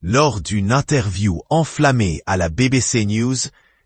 Lors d'une interview enflammée à la BBC News,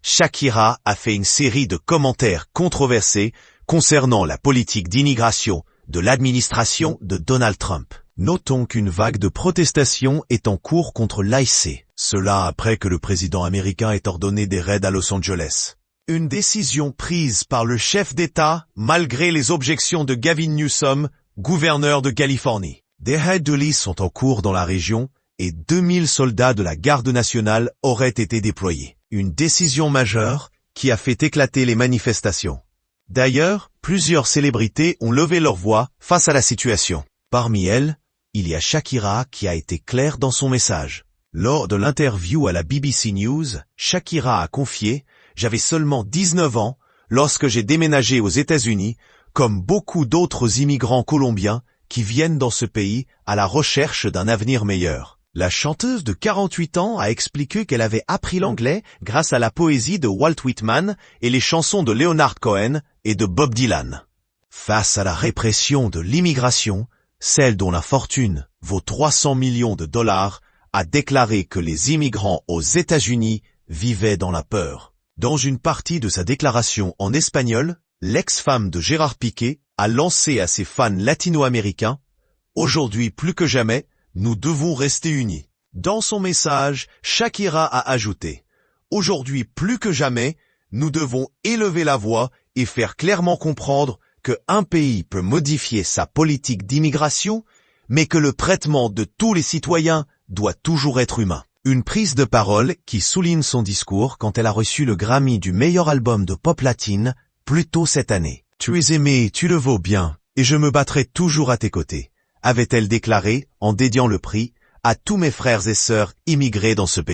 Shakira a fait une série de commentaires controversés concernant la politique d'immigration de l'administration de Donald Trump. Notons qu'une vague de protestations est en cours contre l'IC. Cela après que le président américain ait ordonné des raids à Los Angeles. Une décision prise par le chef d'État malgré les objections de Gavin Newsom, gouverneur de Californie. Des raids de police sont en cours dans la région et 2000 soldats de la garde nationale auraient été déployés. Une décision majeure qui a fait éclater les manifestations. D'ailleurs, plusieurs célébrités ont levé leur voix face à la situation. Parmi elles, il y a Shakira qui a été claire dans son message. Lors de l'interview à la BBC News, Shakira a confié « J'avais seulement 19 ans lorsque j'ai déménagé aux États-Unis, comme beaucoup d'autres immigrants colombiens qui viennent dans ce pays à la recherche d'un avenir meilleur. » La chanteuse de 48 ans a expliqué qu'elle avait appris l'anglais grâce à la poésie de Walt Whitman et les chansons de Leonard Cohen et de Bob Dylan. Face à la répression de l'immigration, celle dont la fortune vaut 300 millions de dollars a déclaré que les immigrants aux États-Unis vivaient dans la peur. Dans une partie de sa déclaration en espagnol, l'ex-femme de Gérard Piqué a lancé à ses fans latino-américains « Aujourd'hui plus que jamais, nous devons rester unis ». Dans son message, Shakira a ajouté « Aujourd'hui plus que jamais, nous devons élever la voix et faire clairement comprendre qu'un pays peut modifier sa politique d'immigration, mais que le traitement de tous les citoyens doit toujours être humain ». Une prise de parole qui souligne son discours quand elle a reçu le Grammy du meilleur album de pop latine plus tôt cette année. « Tu es aimé, tu le vaux bien, et je me battrai toujours à tes côtés », avait-elle déclaré en dédiant le prix à tous mes frères et sœurs immigrés dans ce pays.